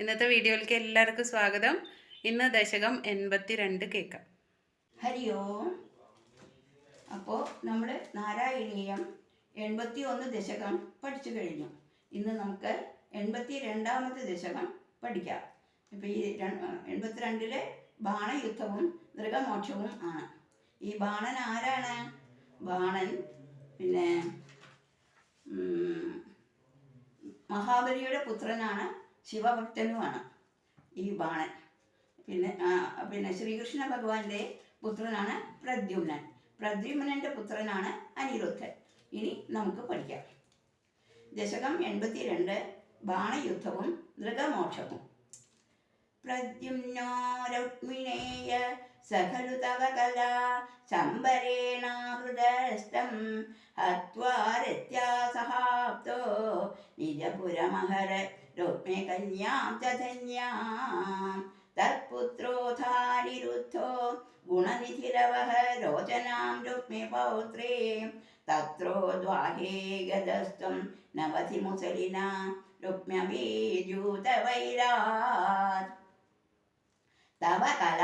ഇന്നത്തെ വീഡിയോയിലേക്ക് എല്ലാവർക്കും സ്വാഗതം. ഇന്ന് ദശകം 82 കേൾക്കാം. ഹരി ഓം. അപ്പോൾ നമ്മൾ നാരായണീയം 81 ദശകം പഠിച്ചു കഴിഞ്ഞു. ഇന്ന് നമുക്ക് 82ാമത്തെ ദശകം പഠിക്കാം. ഇപ്പോൾ ഈ 82-ലെ ബാണയുദ്ധവും മൃഗമോക്ഷവും ആണ്. ഈ ബാണൻ ആരാണ്? ബാണൻ പിന്നെ മഹാബലിയുടെ പുത്രനാണ്, ശിവഭക്തനുമാണ് ഈ ബാണൻ. പിന്നെ ശ്രീകൃഷ്ണ ഭഗവാന്റെ പുത്രനാണ് പ്രദ്യുമ്നൻ. പ്രദ്യുമ്നന്റെ പുത്രനാണ് അനിരുദ്ധൻ. ഇനി നമുക്ക് പഠിക്കാം. ദശകം 82 ബാണയുദ്ധവും മൃഗമോക്ഷവും. പ്രദ്യുമ്നോ രുക്മിണേയ സഖലു തവ കലാ ശംബരേണാഹൃദസ്തം ഹത്വാ രത്യാസഹാപ്തോ നിജപുരമഹര രുക്മേ കന്യാം ച ധന്യാം തത്പുത്രോധാനിരുദ്ധോ ഗുണനിധിരവഹ രോചനാം രുക്മേ പൗത്രേ തത്രോദ്വാഹേ ഗതസ്ത്വം നവതി മുസലിനാ രുക്മ്യവീര്യൂതവൈരാത്. തവ കല,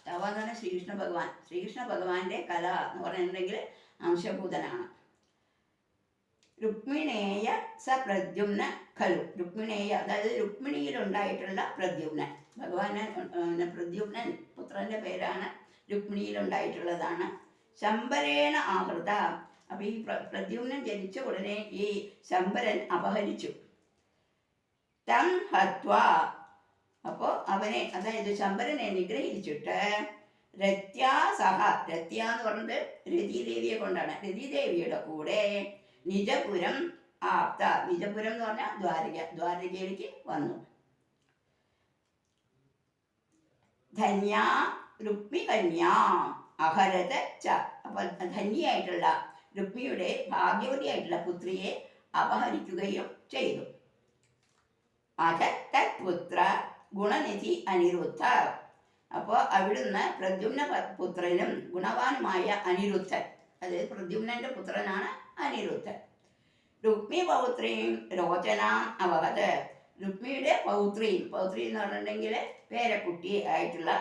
തവ എന്ന് പറഞ്ഞാൽ ശ്രീകൃഷ്ണ ഭഗവാന്റെ കല എന്ന് പറഞ്ഞിട്ടുണ്ടെങ്കിൽ അംശഭൂതനാണ്. രുക്മിണേയ സ പ്രദ്യുമ്ന ഖലു, രുക്മിണേയ അതായത് രുക്മിണിയിലുണ്ടായിട്ടുള്ള പ്രദ്യുമ്നൻ. ഭഗവാന് പ്രദ്യുമ്നൻ പുത്രന്റെ പേരാണ്, രുക്മിണിയിലുണ്ടായിട്ടുള്ളതാണ്. ശംബരേണ ആഹൃത, അപ്പൊ ഈ പ്രദ്യുമ്നൻ ജനിച്ച ഉടനെ ഈ ശംബരൻ അപഹരിച്ചു. തം ഹത്വ, അപ്പോൾ അവനെ അതായത് ശംബരനെ നിഗ്രഹിച്ചിട്ട് രത്യാസഹ, രത്യ എന്ന് പറഞ്ഞത് രതിദേവിയെ കൊണ്ടാണ്, രതിദേവിയുടെ കൂടെ നിജപുരം ആപ്ത, നിജപുരം എന്ന് പറഞ്ഞാൽ ദ്വാരകയിലേക്ക് വന്നു. ധന്യാ രുക്മി കന്യാ അഹരത ച, അപ്പൊ ധന്യായിട്ടുള്ള രുക്മിയുടെ ഭാഗ്യവതിയായിട്ടുള്ള പുത്രിയെ അപഹരിക്കുകയും ചെയ്തു. അധ തത്പുത്ര ഗുണനിധി അനിരുദ്ധ, അപ്പോൾ അവിടുന്ന് പ്രദ്യുമ്ന പുത്രനും ഗുണവാനുമായ അനിരുദ്ധൻ, അതായത് പ്രദ്യുമ്നന്റെ പുത്രനാണ് അനിരുദ്ധൻ. രുക്മി പൗത്രിയും രോചനാം അവഹത്, രുക്മിയുടെ പൗത്രി എന്ന് പറഞ്ഞിട്ടുണ്ടെങ്കിൽ പേരക്കുട്ടി ആയിട്ടുള്ള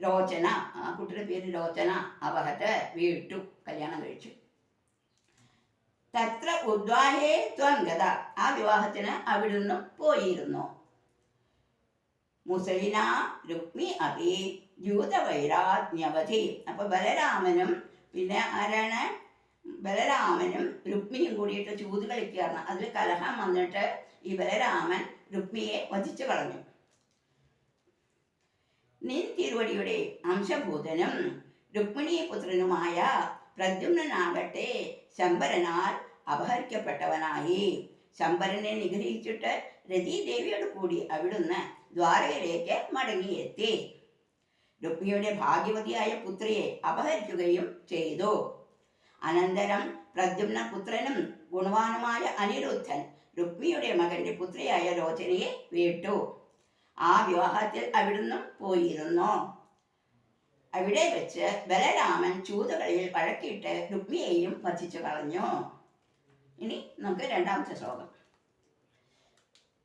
രോചന, ആ കുട്ടിയുടെ പേര് രോചന, അവഹത് വീട്ടു, കല്യാണം കഴിച്ചു. തത്ര ഉദ്വാഹേ ത്വം ഗത, ആ വിവാഹത്തിന് അവിടുന്ന് പോയിരുന്നു. മുസലിന രുക്മി അപി ദ്യൂതവൈരാജ്ഞവധി, അപ്പൊ ബലരാമനും പിന്നെ ആരാണ്, ബലരാമനും രുക്മിയും കൂടിയിട്ട് ചൂത് കളിക്കുകയാണ്. അതിൽ കലഹം വന്നിട്ട് ഈ ബലരാമൻ രുക്മിയെ വധിച്ചു കളഞ്ഞു. നിൻ തിരുവടിയുടെ അംശഭൂതനും രുക്മിണി പുത്രനുമായ പ്രദ്യുമ്നാകട്ടെ ശംബരനാൽ അപഹരിക്കപ്പെട്ടവനായി. ശംബരനെ നിഗ്രഹിച്ചിട്ട് രതിദേവിയോട് കൂടി അവിടുന്ന് ദ്വാരകയിലേക്ക് മടങ്ങിയെത്തി. രുക്മിയുടെ ഭാഗ്യവതിയായ പുത്രിയെ അപഹരിക്കുകയും ചെയ്തു. അനന്തരം പ്രദ്യുമ്ന പുത്രനും ഗുണവാനുമായ അനിരുദ്ധൻ രുക്മിയുടെ മകന്റെ പുത്രിയായ രോചനയെ വീട്ടു. ആ വിവാഹത്തിൽ അവിടുന്ന് പോയിരുന്നു. അവിടെ വെച്ച് ബലരാമൻ ചൂതുകളിൽ വഴക്കിയിട്ട് രുക്മിയെയും വധിച്ചു കളഞ്ഞു. ഇനി നമുക്ക് രണ്ടാമത്തെ ശ്ലോകം.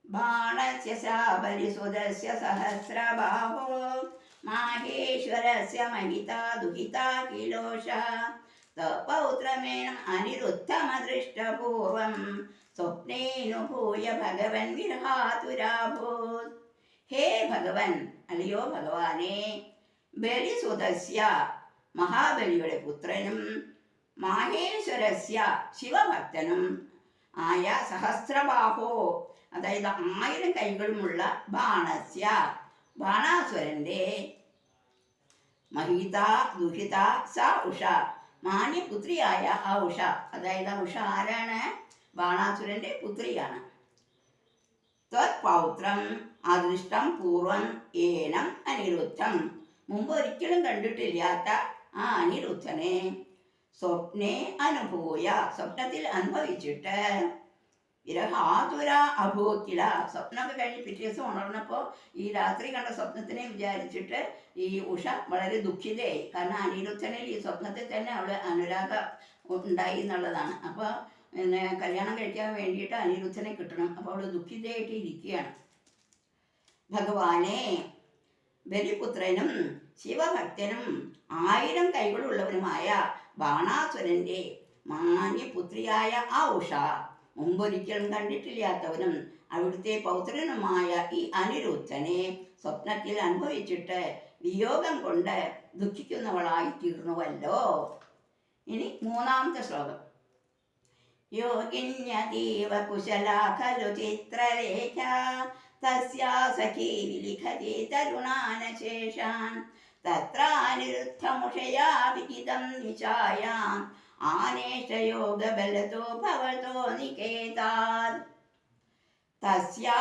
ബാണസ്യ ശാബരിസുതസ്യ സഹസ്രബാഹോ മാഹേശ്വരസ്യ മഹിതാ ദുഹിതാ കിലോഷ പൗത്രമേനം അനിരുദ്ധമദൃഷ്ടപൂർവം സ്വപ്നേനുഭൂയ ഭഗവൻ വിരഹാതുരാഭൂത്. ഹേ ഭഗവൻ, അല്ലയോ ഭഗവാനെ, ബലിസുതസ്യ മഹാബലിയുടെ പുത്രനും മാഹേശ്വരസ്യ ശിവഭക്തനും ആയ സഹസ്രബാഹോ, അതായത് 1000 കൈകളുമുള്ള ബാണസ്യ ബാണാസുരന്റെ മഹിത ദുഹിത സ ഉഷ, മാന്യപുത്രിയായ ആ ഉഷ, അതായത് ആ ഉഷ ആരാണ്? ബാണാസുരന്റെ പുത്രിയാണ്. ത്വത്പൗത്രം അദൃഷ്ടം പൂർവം ഏനം അനിരുദ്ധം, മുമ്പ് ഒരിക്കലും കണ്ടിട്ടില്ലാത്ത ആ അനിരുദ്ധനെ സ്വപ്നെ അനുഭൂയ, സ്വപ്നത്തിൽ അനുഭവിച്ചിട്ട് വിരഹാതുര അഭൂത്തില, സ്വപ്നമൊക്കെ കഴിഞ്ഞ് പിറ്റേ ദിവസം ഉണർന്നപ്പോൾ ഈ രാത്രി കണ്ട സ്വപ്നത്തിനെ വിചാരിച്ചിട്ട് ഈ ഉഷ വളരെ ദുഃഖിതയായി. കാരണം അനിരുദ്ധനിൽ ഈ സ്വപ്നത്തിൽ തന്നെ അവള് അനുരാഗം ഉണ്ടായി എന്നുള്ളതാണ്. അപ്പോൾ പിന്നെ കല്യാണം കഴിക്കാൻ വേണ്ടിയിട്ട് അനിരുദ്ധനെ കിട്ടണം. അപ്പോൾ അവൾ ദുഃഖിതയായിട്ട് ഇരിക്കുകയാണ്. ഭഗവാനെ, ബലിപുത്രനും ശിവഭക്തനും 1000 കൈകളുള്ളവനുമായ ബാണാസുരന്റെ മാന്യപുത്രിയായ ആ ഉഷ, മുമ്പൊരിക്കലും കണ്ടിട്ടില്ലാത്തവനും അവിടുത്തെ പൗത്രനുമായ ഈ അനിരുദ്ധനെ സ്വപ്നത്തിൽ അനുഭവിച്ചിട്ട് വിയോഗം കൊണ്ട് ദുഃഖിക്കുന്നവളായി തീർന്നുവല്ലോ. ഇനി 3-ാമത്തെ ശ്ലോകം. യോഗിന്യതീവ കുശലാ ഖലു ചിത്രലേഖ തസ്യാ സഖീ വിലിഖതി തരുണാനശേഷാൻ തത്രാനിരുദ്ധമുഷയാ വിഹിതം നിശായാം ആനേഷയോഗബലതോ ഭവതോ നികേതാത്. തസ്യാ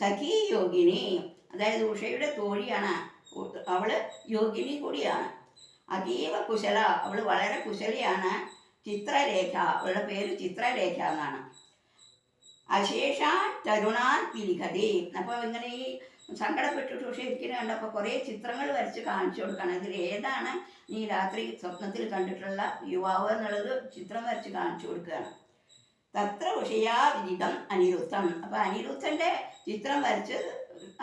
സഖീ യോഗിനി, അതായത് ഉഷയുടെ തോഴിയാണ്. അവള് യോഗിനി കൂടിയാണ്. അതീവ കുശല, അവള് വളരെ കുശലിയാണ്. ചിത്രരേഖ, അവളുടെ പേര് ചിത്രരേഖ എന്നാണ്. അശേഷാൻ തരുണാൻ വിലിഖതി. അപ്പോൾ ഇങ്ങനെ ഈ സങ്കടപ്പെട്ടിട്ട് ഉഷ ഇരിക്കുന്നത് കണ്ടപ്പോൾ കുറേ ചിത്രങ്ങൾ വരച്ച് കാണിച്ചു കൊടുക്കണം. ഇതിൽ ഏതാണ് നീ രാത്രി സ്വപ്നത്തിൽ കണ്ടിട്ടുള്ള യുവാവ് എന്നുള്ളത് ചിത്രം വരച്ച് കാണിച്ചു കൊടുക്കുകയാണ്. തത്ര ഉഷയാ വിദിതം അനിരുദ്ധം. അപ്പോൾ അനിരുദ്ധൻ്റെ ചിത്രം വരച്ച്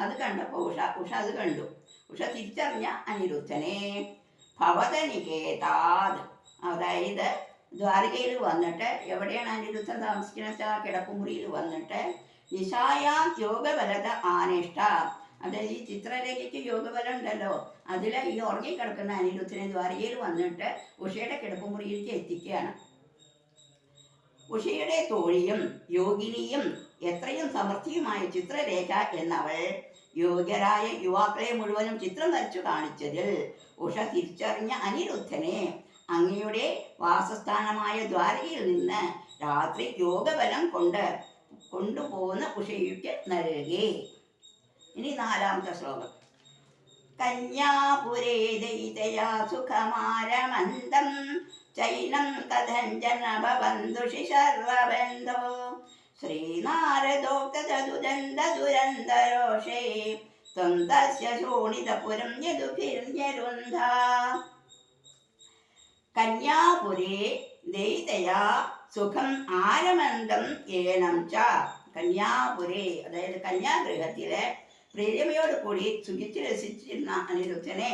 അത് കണ്ടപ്പോൾ ഉഷ അത് കണ്ടു. ഉഷ തിരിച്ചറിഞ്ഞ അനിരുദ്ധനെ ഭവതനികേതാത്, അതായത് ദ്വാരകയിൽ വന്നിട്ട്, എവിടെയാണ് അനിരുദ്ധൻ താമസിക്കുന്ന വെച്ചാൽ കിടപ്പുമുറിയിൽ വന്നിട്ട്, നിശായാം യോഗബലത ആനിഷ്ട, അതായത് ഈ ചിത്രരേഖയ്ക്ക് യോഗബലം ഉണ്ടല്ലോ, അതിൽ ഈ ഉറങ്ങിക്കിടക്കുന്ന അനിരുദ്ധനെ ദ്വാരകയിൽ വന്നിട്ട് ഉഷയുടെ കിടപ്പുമുറിയിലേക്ക് എത്തിക്കുകയാണ്. ഉഷയുടെ തോഴിയും യോഗിനിയും എത്രയും സമൃദ്ധിയുമായ ചിത്രരേഖ എന്നവൾ യോഗ്യരായ യുവാക്കളെ മുഴുവനും ചിത്രം വരച്ചു കാണിച്ചതിൽ ഉഷ തിരിച്ചറിഞ്ഞ അനിരുദ്ധനെ അങ്ങയുടെ വാസസ്ഥാനമായ ദ്വാരകയിൽ നിന്ന് രാത്രി യോഗബലം കൊണ്ടുപോകുന്ന ഉഷയ്ക്ക് നൽകി. ഇനി 4-ാമത്തെ ശ്ലോകം. കന്യാപുരേ ദൈതയാ സുഖമാരമന്ദം ചൈനം കഥഞ്ജന ഭവന്തുഷി സർവബന്ധോ ശ്രീനാരദോക്തദുരന്തദുരന്തരോഷേ ത്വം തസ്യ ശോണിതപുരം യദുഭിർന്യരുന്ധ. കന്യാപുരേ ദൈതയാ സുഖം ആരമന്തം ഏനം ച. കന്യാപുരേ, അതായത് കന്യാഗൃഹത്തിലെ പ്രിയമയോട് കൂടി സുഖിച്ച് രസിച്ചിരുന്ന അനിരുദ്ധനെ,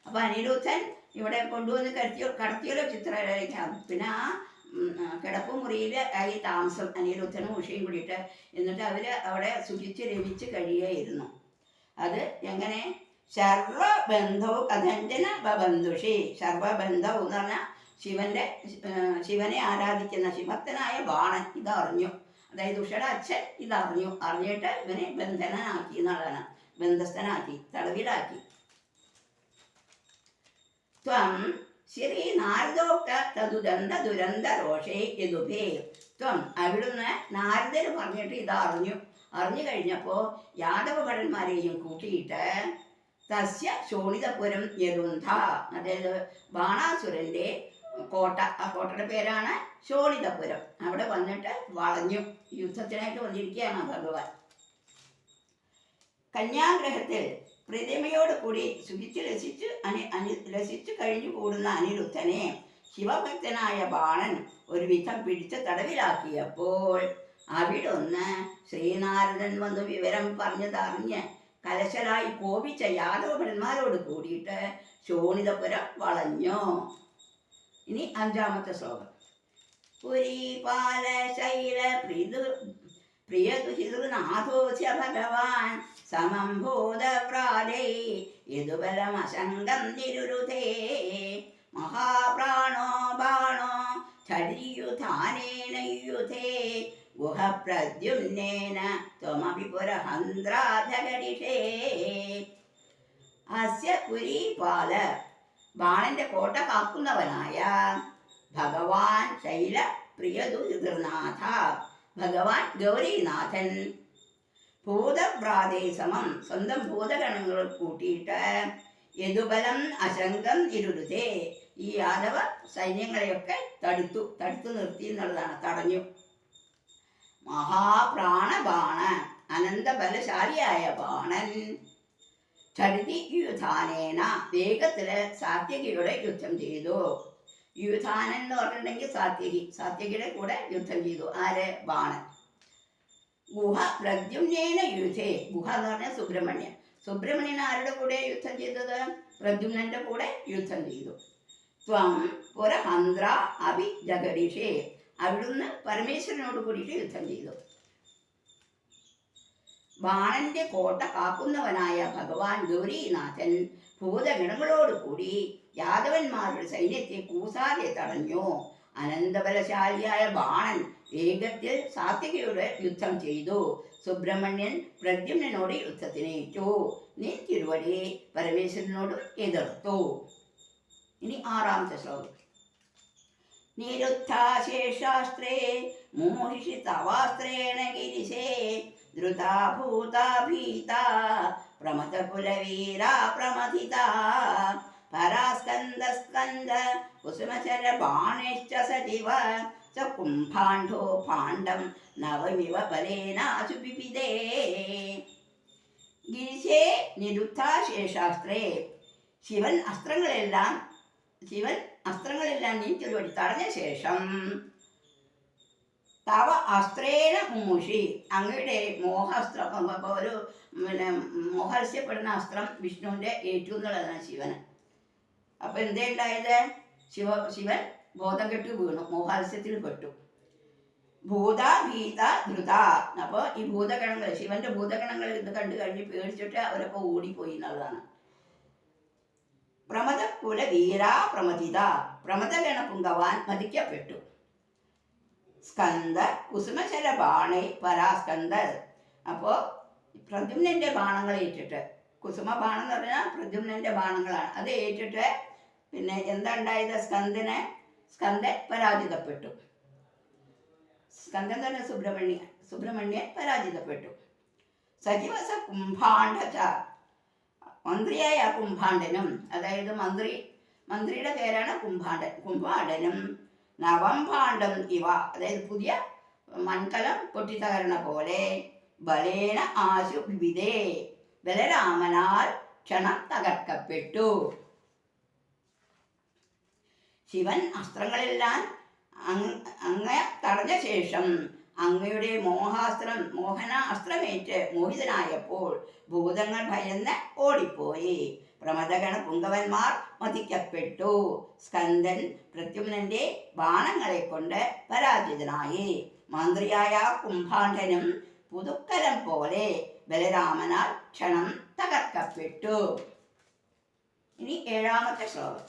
അപ്പോൾ അനിരുദ്ധൻ ഇവിടെ കൊണ്ടുവന്ന് കടത്തിയല്ലോ ചിത്രരേഖ. പിന്നെ ആ കിടപ്പുമുറിയിൽ ആയി താമസം അനിരുദ്ധനും ഉഷയും കൂടിയിട്ട്. എന്നിട്ട് അവർ അവിടെ സുഖിച്ച് രമിച്ച് കഴിയുകയായിരുന്നു. അത് എങ്ങനെ? സർവബന്ധോ കഥഞ്ജന ബന്ധുഷി. സർവബന്ധവ് എന്ന് പറഞ്ഞാൽ ശിവനെ ആരാധിക്കുന്ന ശിവഭക്തനായ ബാണൻ ഇതറിഞ്ഞു. അതായത് ഉഷയുടെ അച്ഛൻ ഇതറിഞ്ഞു. അറിഞ്ഞിട്ട് ഇവനെ ബന്ധനാക്കി എന്നുള്ളതാണ്. ബന്ധസ്ഥനാക്കി, തടവിലാക്കി. ത്വം ശ്രീ നാരദോക്ത തദുദന്ത ദുരന്ത രോഷേ യദുഭേ. ത്വം, അവിടുന്ന് നാരദർ പറഞ്ഞിട്ട് ഇതറിഞ്ഞു. അറിഞ്ഞു കഴിഞ്ഞപ്പോൾ യാദവ ഭടന്മാരെയും കൂട്ടിയിട്ട് തസ്യ ശോണിതപുരം യരുന്ധ, അതായത് ബാണാസുരന്റെ കോട്ട, ആ കോട്ടയുടെ പേരാണ് ശോണിതപുരം. അവിടെ വന്നിട്ട് വളഞ്ഞു. യുദ്ധത്തിനായിട്ട് വന്നിരിക്കുകയാണ് ഭഗവാൻ. കന്യാഗ്രഹത്തിൽ പ്രതിമയോട് കൂടി സുഖിച്ച് രസിച്ചു കഴിഞ്ഞു കൂടുന്ന അനിരുദ്ധനെ ശിവഭക്തനായ ബാണൻ ഒരു വിധം പിടിച്ച് തടവിലാക്കിയപ്പോൾ അവിടൊന്ന് ശ്രീനാരദൻ വന്ന് വിവരം പറഞ്ഞതറിഞ്ഞ് കലശലായി കോപിച്ച യാദവഭടന്മാരോട് കൂടിയിട്ട് ശോണിതപുരം വളഞ്ഞു. ഇനി 5-ാമത്തെ ശ്ലോകം. പുരീപാലശൈല പ്രിയതുഹിതൃനാഥോസ്യ ഭഗവാൻ സമം ഭൂതപ്രാലേ യദുബലമശങ്കം നിരുരുധേ മഹാപ്രാണോ ബാണോ ഛടിയുധാനേനയുധേ ഗുഹപ്രദ്യുമ്നേന ത്വമപി പുരഹന്ത്രാധകടിഷേ. അസ്യ പുരീപാല, ബാണന്റെ കോട്ട കാക്കുന്നവനായ ഭഗവാൻ ശൈല പ്രിയതുഹിതൃനാഥ, ഭഗവാൻ ഗൗരീനാഥൻ ഭൂതഭ്രാതേ സമം, സ്വന്തം ഭൂതഗണങ്ങൾ കൂട്ടിയിട്ട് യദുബലം അശങ്കം ഇരുരുതേ, ഈ യാദവ സൈന്യങ്ങളെയൊക്കെ തടുത്തു നിർത്തി എന്നുള്ളതാണ്, തടഞ്ഞു. മഹാപ്രാണബാണ, അനന്തബലശാലിയായ ബാണൻ ചടിതി യുധാനേന, വേഗത്തില് സാത്യകിയുടെ യുദ്ധം ചെയ്തു. യുധാനൻ എന്ന് പറഞ്ഞിട്ടുണ്ടെങ്കിൽ സാത്യകിയുടെ കൂടെ യുദ്ധം ചെയ്തു. ആര്? ബാണൻ. ഗുഹ പ്രദ്യുമ്നേന യുദ്ധേ. ഗുഹ എന്ന് പറഞ്ഞാൽ സുബ്രഹ്മണ്യൻ. സുബ്രഹ്മണ്യൻ ആരുടെ കൂടെ യുദ്ധം ചെയ്തത്? പ്രദ്യുമ്നന്റെ കൂടെ യുദ്ധം ചെയ്തു. ത്വം പുരഹന്ത്ര അഭി ജഗടിഷേ. അവിടുന്ന് പരമേശ്വരനോട് കൂടിയിട്ട് യുദ്ധം ചെയ്തു. ബാണന്റെ കോട്ട കാക്കുന്നവനായ ഭഗവാൻ ഗൗരീനാഥൻ ഭൂതഗണങ്ങളോടുകൂടി യാദവന്മാരുടെ സൈന്യത്തെ കൂസാതെ തടഞ്ഞു. അനന്തബലശാലിയായ ബാണൻ വേഗത്തിൽ സാത്വികയോട് യുദ്ധം ചെയ്തു. സുബ്രഹ്മണ്യൻ പ്രദ്യുമ്നോട് യുദ്ധത്തിനേറ്റു. നിൻ തിരുവടി പരമേശ്വരനോടും എതിർത്തു. ഇനി 6ാമത്തെ ശ്ലോകം. നിരുദ്ധാശേഷാസ്ത്രേ മോഹിഷി തവാസ്ത്രേണ ഗിരിശേ ധൃതാ ഭൂതാ ഭീതാ പ്രമഥകുലവീരാ പ്രമഥിതാ പരാസ്കന്ദ സ്കന്ദ കുസുമചര ബാണേശ്ച സജീവ സ കുംഭാണ്ഡോ ഭാണ്ഡം നവമിവ ബലേനാശു പിപിതേ. ഗിരിശേ നിരുദ്ധാശേഷാസ്ത്രേ. ശിവൻ അസ്ത്രങ്ങളെല്ലാം നീ ചുരുവടി തടഞ്ഞ ശേഷം തവ അസ്ത്രേണ മുമുഷി. അങ്ങയുടെ മോഹാസ്ത്രം, ഒരു മോഹസ്യപ്പെടുന്ന അസ്ത്രം വിഷ്ണുവിൻ്റെ ഏറ്റു എന്നുള്ളതാണ് ശിവന്. അപ്പൊ എന്തേ ഉണ്ടായത്? ശിവൻ ബോധം കെട്ട് വീണു, മോഹാസ്യത്തിൽ പെട്ടു. ഭൂത ഭീത ധൃത. അപ്പോൾ ഈ ഭൂതഗണങ്ങൾ, ശിവന്റെ ഭൂതഗണങ്ങൾ ഇത് കണ്ടു കഴിഞ്ഞ് പേടിച്ചിട്ട് അവരൊക്കെ ഓടിപ്പോയി എന്നുള്ളതാണ്. പ്രമദ കുല വീരാ പ്രമഥിത. പ്രമദഗണ പുങ്കവാൻ മതിക്കപ്പെട്ടു. സ്കന്ദ കുസുമശര ബാണേ പരാസ്കന്ദ. അപ്പോൾ പ്രദ്യുമ്നന്റെ ബാണങ്ങൾ ഏറ്റിട്ട്, കുസുമ ബാണം എന്ന് പറഞ്ഞാൽ പ്രദ്യുമ്നന്റെ ബാണങ്ങളാണ്, അത് ഏറ്റിട്ട് പിന്നെ എന്താ ഉണ്ടായത്? സ്കന്ദൻ പരാജിതപ്പെട്ടു. സ്കന്ദൻ തന്നെ സുബ്രഹ്മണ്യൻ പരാജിതപ്പെട്ടു. സജീവസ കുംഭാണ്ഡ. മന്ത്രിയായ കുംഭാണ്ഡനും, അതായത് മന്ത്രിയുടെ പേരാണ് കുംഭാണ്ഡനും നവം ഭാണ്ഡം ഇവ, അതായത് പുതിയ മൺകലം പൊട്ടിത്തകരണ പോലെ ബലേന ആശു വിവിധേ. ബലരാമനാൽ ക്ഷണം തകർക്കപ്പെട്ടു. ശിവൻ അസ്ത്രങ്ങളെല്ലാം അങ്ങ് തടഞ്ഞ ശേഷം അങ്ങയുടെ മോഹന അസ്ത്രമേറ്റ് മോഹിതനായപ്പോൾ ഭൂതങ്ങൾ ഭയന്ന് ഓടിപ്പോയി. പ്രമദഗണ പുങ്കവന്മാർ മതിക്കപ്പെട്ടു. സ്കന്ദൻ പ്രദ്യുമ്നന്റെ ബാണങ്ങളെ കൊണ്ട് പരാജിതനായി. മന്ത്രിയായ കുംഭാണ്ഡനും പുതുക്കലം പോലെ ബലരാമനാൽ ക്ഷണം തകർക്കപ്പെട്ടു. ഇനി 7ാമത്തെ ശ്ലോകം.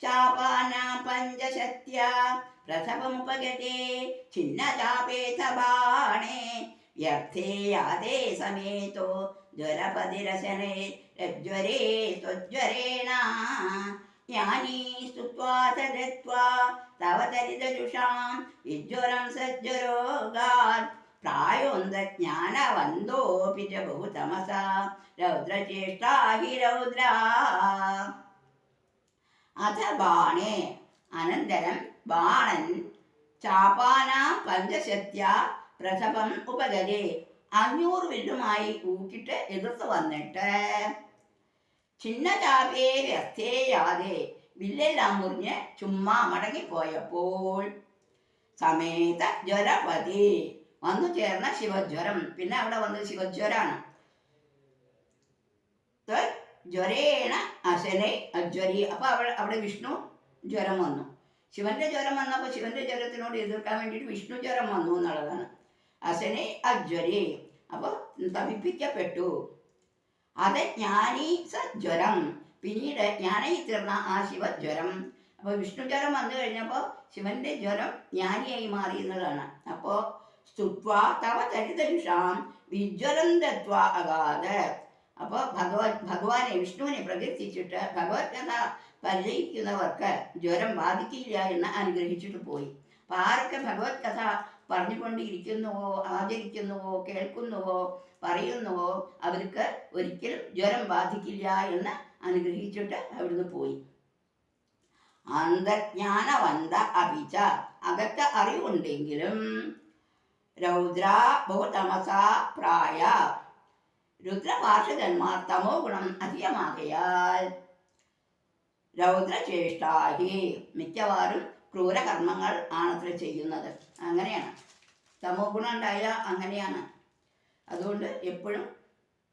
ചാപാന പഞ്ചശത്യ പ്രഥമമുപഗതേ ഛിന്നചാപേത ബാണേ വ്യർത്ഥേ യാതേ സമേതോ ജ്വരപതിരശനേ രജ്വരേ ത്വജ്വരേണ ജ്ഞാനീ സ്തുത്വാ തദത്വാ തവ തരിതജുഷാം വിജ്വരം സജ്വരോഗാത് പ്രായോന്തജ്ഞാനവന്തോപി ച ബഹുതമസാ രൗദ്രചേഷ്ടാ ഹി രൗദ്രാ. അഥ ബാണേ. അനന്തരം ബാണൻ ചാപാനാം പഞ്ചശത്യ പ്രഥമം ഉപഗതേ. 500 വില്ലുമായി ഊക്കിട്ട് എതിർത്ത് വന്നിട്ട് ഛിന്നചാപേ വ്യർത്ഥേയാതെ വില്ലെല്ലാം മുറിഞ്ഞ് ചുമ്മാ മടങ്ങിപ്പോയപ്പോൾ സമേത ജ്വരപതി വന്നു ചേർന്ന ശിവജ്വരം. പിന്നെ അവിടെ വന്നത് ശിവജ്വരാണ്. ജ്വരേണ അശനെ അജ്വരി. അപ്പൊ അവിടെ വിഷ്ണു ജ്വരം വന്നു. ശിവന്റെ ജ്വരം വന്നപ്പോൾ ശിവന്റെ ജ്വരത്തിനോട് എതിർക്കാൻ വേണ്ടിയിട്ട് വിഷ്ണു ജ്വരം വന്നു എന്നുള്ളതാണ്. അശനെ അജ്വരി. അപ്പൊ തപിപ്പിക്കപ്പെട്ടു. അത് ജ്ഞാനീ സജ്വരം. പിന്നീട് ജ്ഞാനായി തീർന്ന ആ ശിവജ്വരം. അപ്പോൾ വിഷ്ണു ജ്വരം വന്നു കഴിഞ്ഞപ്പോൾ ശിവന്റെ ജ്വരം ജ്ഞാനിയായി മാറി എന്നുള്ളതാണ്. അപ്പോൾ സ്തുത്വാ തവ ചരിതരുഷാം വിജ്വരം ദത്വാ അഗാധ. അപ്പോൾ ഭഗവാനെ വിഷ്ണുവിനെ പ്രകീർത്തിച്ചിട്ട് ഭഗവത് കഥ പരിചയിക്കുന്നവർക്ക് ജ്വരം ബാധിക്കില്ല എന്ന് അനുഗ്രഹിച്ചിട്ട് പോയി. അപ്പം ആരൊക്കെ ഭഗവത് കഥ പറഞ്ഞുകൊണ്ടിരിക്കുന്നുവോ, ആചരിക്കുന്നുവോ, കേൾക്കുന്നുവോ, പറയുന്നുവോ അവർക്ക് ഒരിക്കലും ജ്വരം ബാധിക്കില്ല എന്ന് അനുഗ്രഹിച്ചിട്ട് അവിടുന്ന് പോയി. അന്തജ്ഞാനവന്ത അഭിച. അകത്തെ അറിവുണ്ടെങ്കിലും രൗദ്ര ബഹുതമസ പ്രായ. രുദ്രഭാഷകന്മാർ തമോ ഗുണം അധികമാകയാൽ രൗദ്രചേഷ്ടാഹി മിക്കവാറും ക്രൂരകർമ്മങ്ങൾ ആണത്ര ചെയ്യുന്നത്. അങ്ങനെയാണ്. തമോ ഗുണം ഉണ്ടായാൽ അങ്ങനെയാണ്. അതുകൊണ്ട് എപ്പോഴും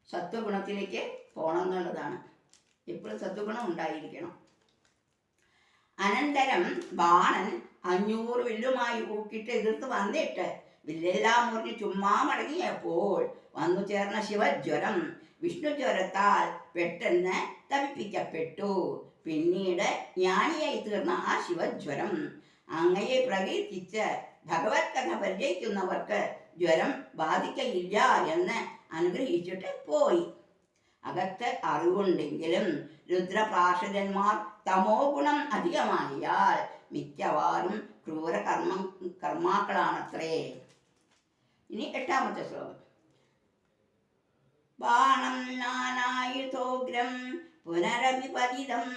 സത്വഗുണത്തിലേക്ക് പോകണം എന്നുള്ളതാണ്. എപ്പോഴും സത്വഗുണം ഉണ്ടായിരിക്കണം. അനന്തരം ബാണൻ 500 വില്ലുമായി ഊക്കിട്ട് എതിർത്ത് വന്നിട്ട് വില്ലെല്ലാം മുറിഞ്ഞ് ചുമ്മാ മടങ്ങിയപ്പോൾ വന്നു ചേർന്ന ശിവജ്വരം വിഷ്ണുജ്വരത്താൽ പെട്ടെന്ന് തപിപ്പിക്കപ്പെട്ടു. പിന്നീട് ജ്ഞാനിയായി തീർന്ന ആ ശിവജ്വരം അങ്ങയെ പ്രകീർത്തിച്ച് ഭഗവത് കഥ പരിചയിക്കുന്നവർക്ക് ജ്വരം ബാധിക്കയില്ല എന്ന് അനുഗ്രഹിച്ചിട്ട് പോയി. അകത്ത് അറിവുണ്ടെങ്കിലും രുദ്രപാർഷദന്മാർ തമോ ഗുണം അധികമായാൽ മിക്കവാറും കർമാക്കളാണത്രേ. ഇനി 8ാമത്തെ ശ്ലോകം. ബാണം നാനായുധോഗ്രം പുനരഭിപതിതം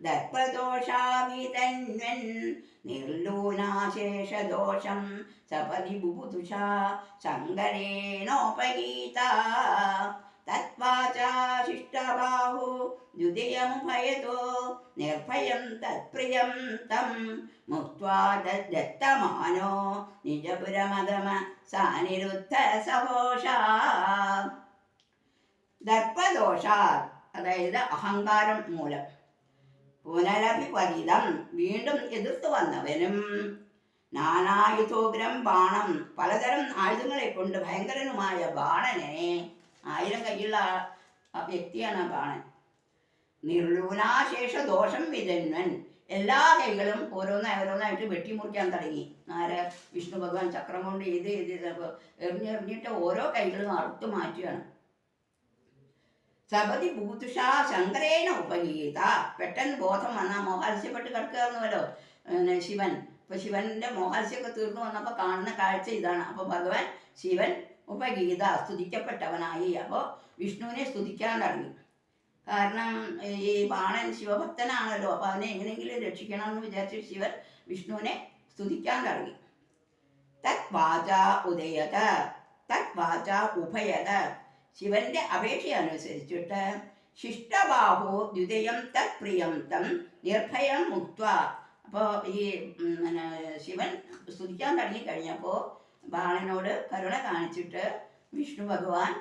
ദർപ്പദോഷാവിതന്വൻ നിർലൂനാശേഷദോഷം സപതി ബുബുധുഷാ ശങ്കരേണോപഗീത തത്വാചാ ശിഷ്ടബാഹു ദ്വിതയമുഭയതോ നിർഭയം തത്പ്രിയം തം മുക്ത്വാ ദത്തമാനോ നിജപുരമഗമ സാനിരുദ്ധ സഹോഷ. ദർപ്പദോഷാൽ അതായത് അഹങ്കാരം മൂലം പുനരഭിപതിതം വീണ്ടും എതിർത്തു വന്നവനും നാനായുധോഗ്രം ബാണം പലതരം ആയുധങ്ങളെ കൊണ്ട് ഭയങ്കരനുമായ ബാണനെ 1000 കൈയുള്ള വ്യക്തിയാണ് ബാണൻ. നിർലൂനാശേഷ ദോഷം വിതന്വൻ എല്ലാ കൈകളും ഓരോന്നായിട്ട് വെട്ടിമുറിക്കാൻ തുടങ്ങി. വിഷ്ണു ഭഗവാൻ ചക്രം കൊണ്ട് എറിഞ്ഞിട്ട് ഓരോ കൈകളും അറുത്തു മാറ്റുകയാണ്. സപതി ഭൂതുഷ ശങ്കരേണ ഉപഗീത പെട്ടെന്ന് ബോധം വന്നാൽ മോഹാത്സ്യപ്പെട്ട് കിടക്കുകയായിരുന്നുവല്ലോ ശിവൻ. അപ്പൊ ശിവന്റെ മോഹാത്സ്യമൊക്കെ തീർന്നു വന്നപ്പോൾ കാണുന്ന കാഴ്ച ഇതാണ്. അപ്പൊ ഭഗവാൻ ശിവൻ ഉപഗീത സ്തുതിക്കപ്പെട്ടവനായി. അപ്പോൾ വിഷ്ണുവിനെ സ്തുതിക്കാൻ തുടങ്ങി. കാരണം ഈ ബാണൻ ശിവഭക്തനാണല്ലോ. അപ്പൊ അവനെ എങ്ങനെയെങ്കിലും രക്ഷിക്കണം എന്ന് വിചാരിച്ച് ശിവൻ വിഷ്ണുവിനെ സ്തുതിക്കാൻ തുടങ്ങി. തത് വാച ഉദയത തത് വാച ഉഭയത ശിവന്റെ അപേക്ഷ അനുസരിച്ചിട്ട് ശിഷ്ടബാഹു ദ്വിതയം തത് പ്രിയം തം നിർഭയം മുക്ത. അപ്പോൾ ഈ ശിവൻ സ്തുതിക്കാൻ തുടങ്ങി കഴിഞ്ഞപ്പോൾ ബാണനോട് കരുണ കാണിച്ചിട്ട് വിഷ്ണു ഭഗവാൻ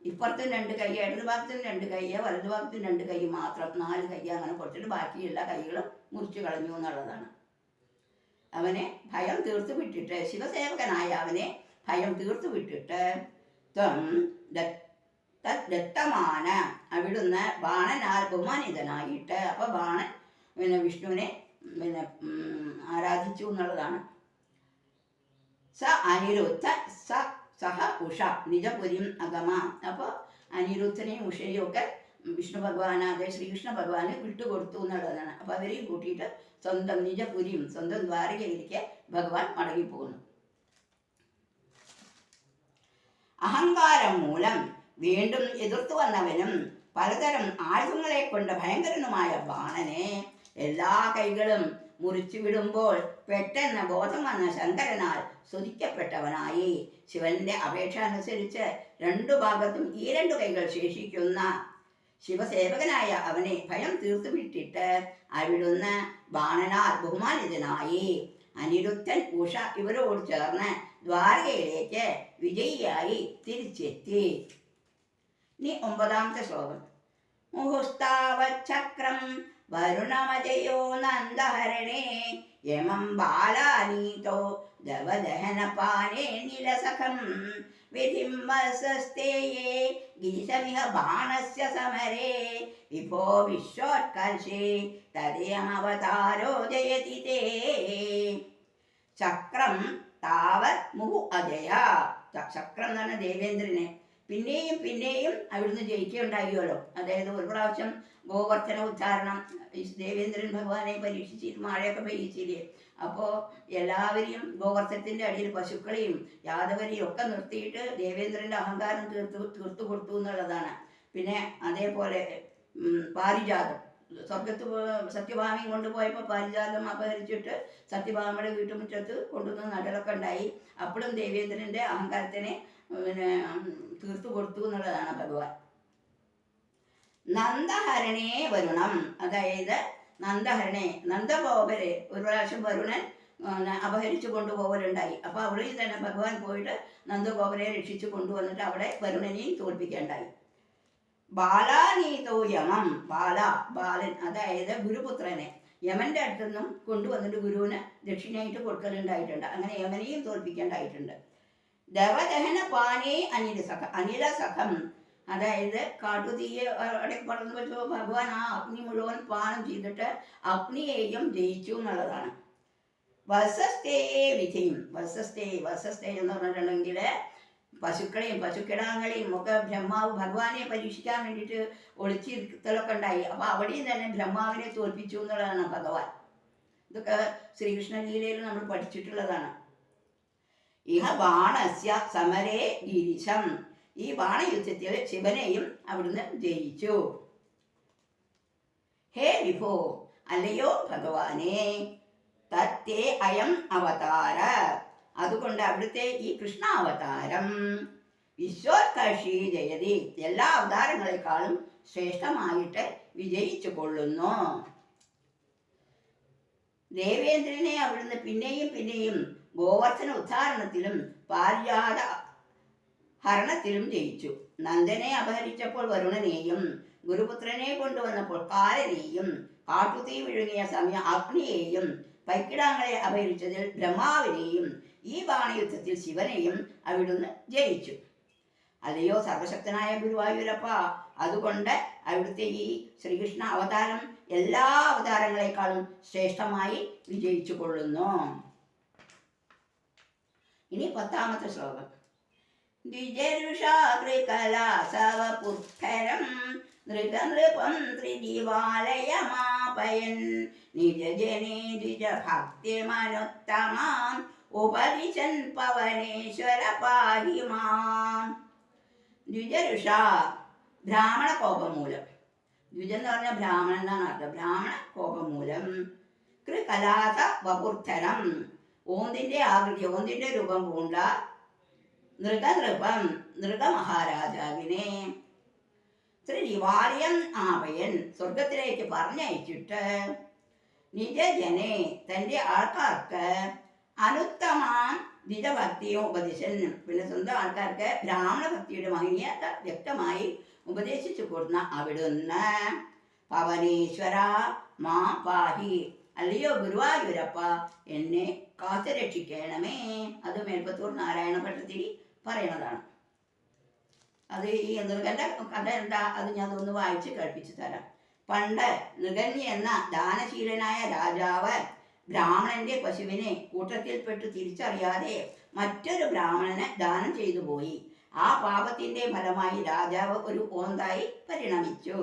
ഇപ്പുറത്തും 2 കൈ, ഇടത് ഭാഗത്തും 2 കൈ, വലതു ഭാഗത്തും 2 കൈ മാത്രം 4 കൈ അങ്ങനെ കൊടുത്തിട്ട് ബാക്കിയുള്ള കൈകളും മുറിച്ചു കളഞ്ഞു എന്നുള്ളതാണ്. അവനെ ഭയം തീർത്തു വിട്ടിട്ട് ശിവസേവകനായ അവനെ ഭയം തീർത്തു വിട്ടിട്ട് ത്വം ദത്തമാന അവിടുന്ന് ബാണനാൽ ബഹുമാനിതനായിട്ട്. അപ്പൊ ബാണൻ വിഷ്ണുവിനെ ആരാധിച്ചു എന്നുള്ളതാണ്. സ അനിരുദ്ധ സഹ ഉഷ നിജപുരിം അഗമ. അപ്പോൾ അനിരുദ്ധനെയും ഉഷയും ഒക്കെ വിഷ്ണു ഭഗവാൻ അതായത് ശ്രീകൃഷ്ണ ഭഗവാന് വിട്ടുകൊടുത്തു എന്നുള്ളതാണ്. അപ്പൊ അവരെയും കൂട്ടിയിട്ട് സ്വന്തം നിജപുരിയും സ്വന്തം ദ്വാരകയിലേക്ക് ഭഗവാൻ മടങ്ങിപ്പോകുന്നു. അഹങ്കാരം മൂലം വീണ്ടും എതിർത്തു വന്നവനും പലതരം ആയുധങ്ങളെ കൊണ്ട് ഭയങ്കരനുമായ ബാണനെ എല്ലാ കൈകളും മുറിച്ചു വിടുമ്പോൾ പെട്ടെന്ന് ബോധം വന്ന ശങ്കരനാൽ സ്തുതിക്കപ്പെട്ടവനായി. ശിവന്റെ അപേക്ഷ അനുസരിച്ച് 2 ഭാഗത്തും ഈ 2 കൈകൾ ശേഷിക്കുന്ന ശിവസേവകനായ അവനെ ഭയം തീർത്തു വിട്ടിട്ട് അവിടുന്ന് ബാണനാൽ ബഹുമാനിതനായി. അനിരുദ്ധൻ ഉഷ ഇവരോട് ചേർന്ന് ദ്വാരകയിലേക്ക് വിജയിയായി തിരിച്ചെത്തി. ഇനി 9ാമത്തെ ശ്ലോകം. മുഹുസ്താവചക്രം വരുണമജയോ നന്ദഹരണേ യമം ബാലാനീതോ ദവദഹനപാനേ നിലസഖം വിധിം വസസ്തേയേ ഗീതമിഹ ബാണസ്യ സമരേ വിഭോ വിശ്വോത്കർഷേ തദയമവതാരോ ജയതി തേ. ചക്രം താവത് മുഹു അജയ. ചക്രം എന്ന് പറഞ്ഞ ദേവേന്ദ്രനെ പിന്നെയും അവിടുന്ന് ജയിക്കുകയുണ്ടാകുമല്ലോ. അതായത് ഒരു പ്രാവശ്യം ഗോവർദ്ധന ഉച്ചാരണം ദേവേന്ദ്രൻ ഭഗവാനെ പരീക്ഷിച്ചിട്ട് മഴയൊക്കെ പെയ്യിച്ചില്ലേ. അപ്പോൾ എല്ലാവരെയും ഗോവർദ്ധനത്തിൻ്റെ അടിയിൽ പശുക്കളെയും യാദവരെയും ഒക്കെ നിർത്തിയിട്ട് ദേവേന്ദ്രൻ്റെ അഹങ്കാരം തീർത്തു കൊടുത്തു എന്നുള്ളതാണ്. പിന്നെ അതേപോലെ പാരിജാതം സ്വർഗത്ത് സത്യഭാമയും കൊണ്ടുപോയപ്പോൾ പാരിജാതം അപഹരിച്ചിട്ട് സത്യഭാമയുടെ വീട്ടുമുറ്റത്ത് കൊണ്ടുവന്ന് നടലൊക്കെ ഉണ്ടായി. അപ്പോഴും ദേവേന്ദ്രൻ്റെ അഹങ്കാരത്തിനെ തീർത്തു കൊടുത്തു എന്നുള്ളതാണ് ഭഗവാൻ. നന്ദഹരണേ വരുണം, അതായത് നന്ദഹരണേ നന്ദഗോപരെ ഒരു പ്രാവശ്യം വരുണൻ അപഹരിച്ചു കൊണ്ടുപോകലുണ്ടായി. അപ്പോൾ അവിടെയും തന്നെ ഭഗവാൻ പോയിട്ട് നന്ദഗോപരെ രക്ഷിച്ചു കൊണ്ടുവന്നിട്ട് അവിടെ വരുണനെയും തോൽപ്പിക്കേണ്ടായി. ബാലാനീതോ യമം, ബാലൻ അതായത് ഗുരുപുത്രനെ യമന്റെ അടുത്തുനിന്നും കൊണ്ടുവന്നിട്ട് ഗുരുവിന് ദക്ഷിണയായിട്ട് കൊടുക്കലുണ്ടായിട്ടുണ്ട്. അങ്ങനെ യമനെയും തോൽപ്പിക്കേണ്ടായിട്ടുണ്ട്. ദവദഹന പാനേ അനില സഖം, അതായത് കാട്ടുതീയെ ഇടയ്ക്ക് പടർന്നു വെച്ചു ഭഗവാൻ ആ അഗ്നി മുഴുവൻ പാനം ചെയ്തിട്ട് അഗ്നിയെയും ജയിച്ചു എന്നുള്ളതാണ്. വസസ്തേ വിധിയും, വസസ്തേ എന്ന് പറഞ്ഞിട്ടുണ്ടെങ്കിൽ പശുക്കളെയും പശുക്കിടാങ്ങളെയും ഒക്കെ ബ്രഹ്മാവ് ഭഗവാനെ പരീക്ഷിക്കാൻ വേണ്ടിയിട്ട് ഒളിച്ചിരുത്തലൊക്കെ ഉണ്ടായി. അപ്പോൾ അവിടെയും തന്നെ ബ്രഹ്മാവിനെ തോൽപ്പിച്ചു എന്നുള്ളതാണ് ഭഗവാൻ. ഇതൊക്കെ ശ്രീകൃഷ്ണ ലീലയിൽ നമ്മൾ പഠിച്ചിട്ടുള്ളതാണ്. ഇഹ ബാണസ്യ സമരേ ഗിരിശം, ഈ ബാണയുദ്ധത്തിൽ ശിവനെയും അവിടുന്ന് ജയിച്ചു. ഹേ വിഭോ, അല്ലയോ ഭഗവാനെ, തത്തേ അയം അവതാര, അതുകൊണ്ട് അവിടുത്തെ ഈ കൃഷ്ണാവതാരം വിശ്വോത്കർഷി ജയതി, എല്ലാ അവതാരങ്ങളെക്കാളും ശ്രേഷ്ഠമായിട്ട് വിജയിച്ചു കൊള്ളുന്നു. ദേവേന്ദ്രനെ അവിടുന്ന് പിന്നെയും ഗോവർദ്ധന ഉദ്ധാരണത്തിലും പാരിജാത ഹരണത്തിലും ജയിച്ചു. നന്ദനെ അപഹരിച്ചപ്പോൾ വരുണനെയും ഗുരുപുത്രനെ കൊണ്ടുവന്നപ്പോൾ കാലനെയും കാട്ടുതീ വിഴുങ്ങിയ സമയം അഗ്നിയെയും പൈക്കിടാങ്ങളെ അപഹരിച്ചതിൽ ബ്രഹ്മാവിനെയും ഈ ബാണയുദ്ധത്തിൽ ശിവനെയും അവിടുന്ന് ജയിച്ചു. അല്ലയോ സർവശക്തനായ ഗുരുവായൂരപ്പ, അതുകൊണ്ട് അവിടുത്തെ ഈ ശ്രീകൃഷ്ണ അവതാരം എല്ലാ അവതാരങ്ങളെക്കാളും ശ്രേഷ്ഠമായി വിജയിച്ചു കൊള്ളുന്നു. ഇനി 10ാമത്തെ ശ്ലോകം. ദ്വിജരുഷാകൃകലാസവപുത്രരം നൃഗനൃപം ത്രിദിവാലയമാപയൻ നിജജനേ ദ്വിജഭക്തിമനുത്തമാം ഉപദിശൻ പവനേശ്വര പാഹി മാം. ദ്വിജരുഷ, ബ്രാഹ്മണ കോപമൂലം. ദ്വിജൻ എന്ന് പറഞ്ഞാൽ ബ്രാഹ്മണൻ എന്നാണ് അർത്ഥം. ബ്രാഹ്മണ കോപമൂലം. കൃകലാസ വപുർത്ഥരം, ഓന്തിന്റെ ആകൃതി, ഓന്തിന്റെ രൂപം പൂണ്ട നൃഗനൃപം, നൃഗമഹാരാജാവിനെ ത്രിദിവാലയം ആപയൻ, സ്വർഗത്തിലേക്ക് പറഞ്ഞയച്ചിട്ട് നിജജനെ, തൻ്റെ ആൾക്കാർക്ക് അനുത്തമാം ദ്വിജഭക്തിയോ ഉപദേശൻ, പിന്നെ സ്വന്തം ആൾക്കാർക്ക് ബ്രാഹ്മണ ഭക്തിയുടെ മഹിമീയത വ്യക്തമായി ഉപദേശിച്ചു കൊടുക്കുന്ന അവിടുന്ന് പവനേശ്വര മാ പാഹി, അല്ലയോ ഗുരുവായൂരപ്പ, എന്നെ കാത്തുരക്ഷിക്കണമേ. അത് മേൽപ്പത്തൂർ നാരായണ ഭട്ടതിരി പറയണതാണ്. അത് ഈ നൃഗന്റെ കഥ എന്താ, അത് ഞാൻ ഒന്ന് വായിച്ച് കേൾപ്പിച്ചു തരാം. പണ്ട് നൃഗന്യ എന്ന ദാനശീലനായ രാജാവ് ബ്രാഹ്മണന്റെ പശുവിനെ കൂട്ടത്തിൽപ്പെട്ട് തിരിച്ചറിയാതെ മറ്റൊരു ബ്രാഹ്മണന് ദാനം ചെയ്തു പോയി. ആ പാപത്തിന്റെ ഫലമായി രാജാവ് ഒരു ഓന്തായി പരിണമിച്ചു.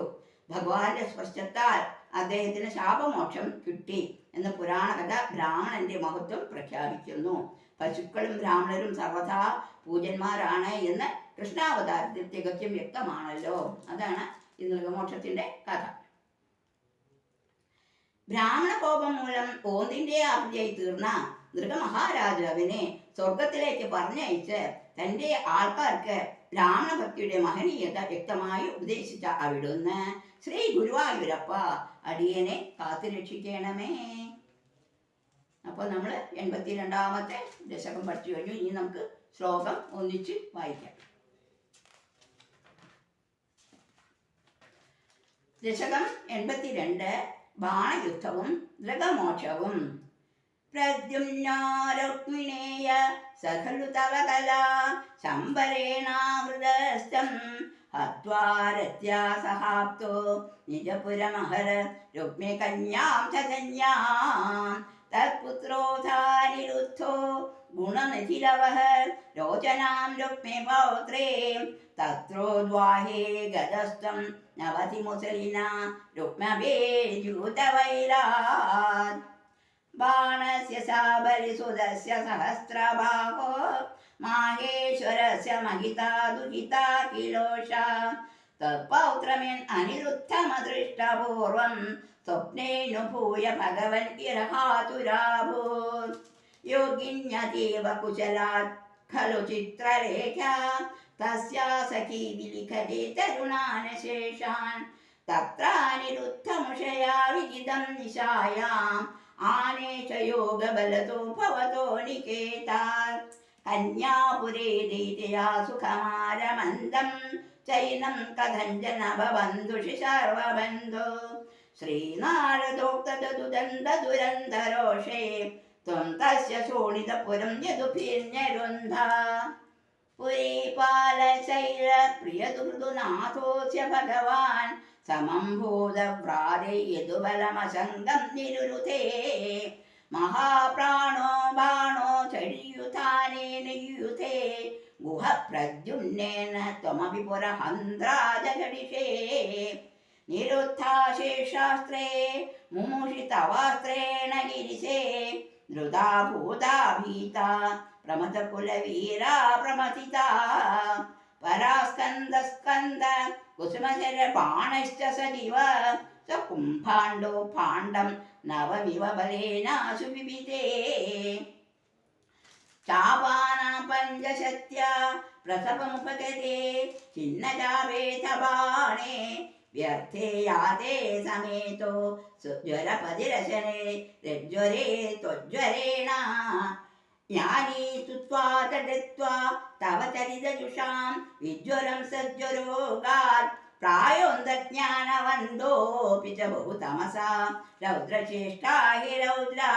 ഭഗവാന്റെ സ്പർശത്താൽ അദ്ദേഹത്തിന് ശാപമോക്ഷം കിട്ടി എന്ന് പുരാണ കഥ ബ്രാഹ്മണന്റെ മഹത്വം പ്രഖ്യാപിക്കുന്നു. പശുക്കളും ബ്രാഹ്മണരും സർവഥാ പൂജന്മാരാണ് എന്ന് കൃഷ്ണാവതാരത്തിൽ തികച്ചും വ്യക്തമാണല്ലോ. അതാണ് ഈ നൃഗമോക്ഷത്തിന്റെ കഥ. ബ്രാഹ്മണ കോപം മൂലം ഓന്തിന്റെ ആകൃതിയായി തീർന്ന നൃഗമഹാരാജാവിനെ സ്വർഗത്തിലേക്ക് പറഞ്ഞയച്ച് തൻ്റെ ആൾക്കാർക്ക് ബ്രാഹ്മണ ഭക്തിയുടെ മഹനീയത വ്യക്തമായി ഉപദേശിച്ച അവിടുന്ന് ശ്രീ ഗുരുവായൂരപ്പ, അടിയനെ കാത്തുരക്ഷിക്കണമേ. അപ്പോൾ നമ്മൾ 82ാമത്തെ ദശകം പഠിച്ചു കഴിഞ്ഞു. ഇനി നമുക്ക് ശ്ലോകം ഒന്നിച്ച് വായിക്കാം. ദശകം 82 ബാണയുദ്ധവും നൃഗമോക്ഷവും. പ്രദ്യുമ്നാരുക്മിണേയ സഖലു തവ കലാ ശംബരേണാഹൃതസ്ഥം ഹത്വാരത്യാ സഹാപ്തോ നിജപുരമഹര രുക്മികന്യാം ചതന്യാം തത്പുത്രോധാനിരുദ്ധോ ഗുണനിധിലവഃ രോചനാം രുക്മിപൗത്രേ തത്രോദ്വാഹേ ഗതസ്ത്വം നവതി മുസലിന രുക്മവേജൂതവൈരാത് ബാണസ്യ സാബരിസുതസ്യ സഹസ്രബാഹോ മാഹേശ്വരസ്യ മഹിതാ ദുഹിതാ കിലോഷ തത്പൗത്രമിൻ അനിരുദ്ധമദൃഷ്ടപൂർവം സ്വപ്നേനുഭൂയ ഭഗവൻ ഇരഹാതുരാഭൂത് യോഗിന്യതീവ കുശലാത് ഖലു ചിത്രലേഖ തസ്യാ സഖീ വിലിഖതി തരുണാനശേഷാൻ തത്രാനിരുദ്ധമുഷയാ വിദിതം നിശായാം ആനേശയോഗബലതോ ഭവതോ നികേതാത് കന്യാപുരേ ദൈതയാ സുഖമാരമന്ദം ചൈനം കഥഞ്ജന ഭവന്തുഷി സർവബന്ധോ ശ്രീനാരദോക്തദുദന്തദുരന്തരോഷേ ത്വം തസ്യ ശോണിതപുരം യദുഭിർഞ്ഞരുന്ധ പുരീപാലശൈലപ്രിയദുമൃദുനാഥോസ്യ ഭഗവാൻ സമം ഭൂതവ്രാതേ യദുബലമസംഗം നിരുരുധേ മഹാപ്രാണോ ബാണോ ചഴിയുധാനേന യുയുധേ ഗുഹപ്രദ്യുമ്നേന ത്വമപി പുരഹന്ത്രാജഘടിഷേ നിരുദ്ധാശേഷാസ്ത്രേ മുമുഷിതവാസ്ത്രേണ ഗിരിശേ ധൃതാ ഭൂതാ ഭീതാ പ്രമഥകുലവീരാ പ്രമഥിതാ പരാസ്കന്ദസ്കന്ദ കുസുമശര ബാണശ്ച സജീവ സ കുംഭാണ്ഡോ ഭാണ്ഡം നവമിവ ബലേനാശു വിവിധേ चापाना पञ्चशत्या प्रसवमुपगते छिन्नचापेतबाणे व्यर्थे याते समेतो सुज्वरपतिरशने रज्वरे त्वज्वरेण ज्ञानी स्तुत्वा तडित्वा तव चरितजुषां विज्वरं सज्वरोगात् प्रायोऽन्तज्ञानवन्दोऽपि च बहुतमसा रौद्रचेष्टा हि रौद्रा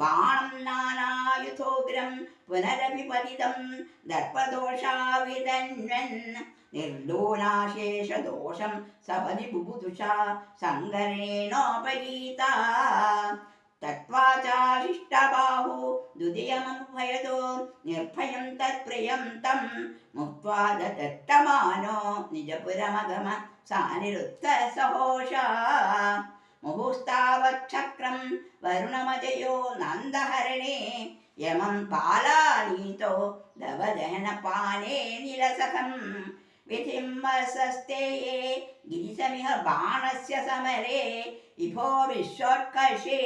ബാണം നാനായുധോഗ്രം പുനരപി പതിതം ദർപ്പദോഷാവിതന്വൻ നിർദൂനാശേഷദോഷം സപതി ബുബുദുഷാ സങ്കരേണോപഗീത തത്വാചാശിഷ്ടബാഹു ദ്വിതീയമഭയതോ നിർഭയം തത്പ്രിയം തം മുക്ത്വാ ദത്തമാനോ നിജപുരമഗമ സാനിരുദ്ധ സഹോഷ മുഹുസ്താവക്ഷക്രം വരുണമജയോ നന്ദഹരണേ യമം പാലാനീതോ ദവദഹനപാനേ നിലസഖം വിധിം വസസ്തേയേ ഗിരിസമിഹ ബാണസ്യ സമരേ വിഭോ വിശ്വോത്കർഷേ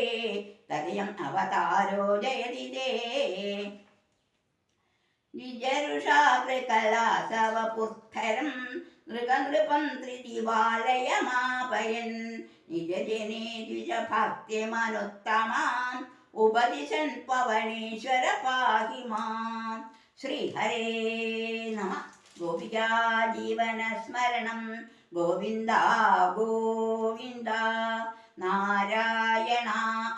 തദയം അവതാരോ ജയതി തേ നിജരുഷാകൃകലാസവപുർധരം നൃഗനൃപം ത്രിദിവാലയമാപയൻ നിജജനേ ദ്വിജഭക്തിമനുത്തമാം ഉപദിശൻ പവനേശ്വര പാഹി മാം ശ്രീഹരേ നമ ഗോപികാ ജീവനസ്മരണം ഗോവിന്ദ ഗോവിന്ദ നാരായണ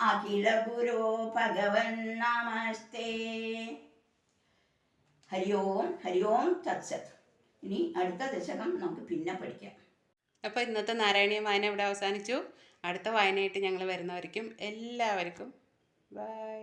അഖില ഗുരോ ഭഗവൻ നമസ്തേ. ഹരി ഓം തത്സത്. ഇനി അടുത്ത ദശകം നമുക്ക് പിന്നെ പഠിക്കാം. അപ്പോൾ ഇന്നത്തെ നാരായണീയ വായന ഇവിടെ അവസാനിച്ചു. അടുത്ത വായനയായിട്ട് ഞങ്ങൾ വരുന്നവർക്കും എല്ലാവർക്കും ബൈ.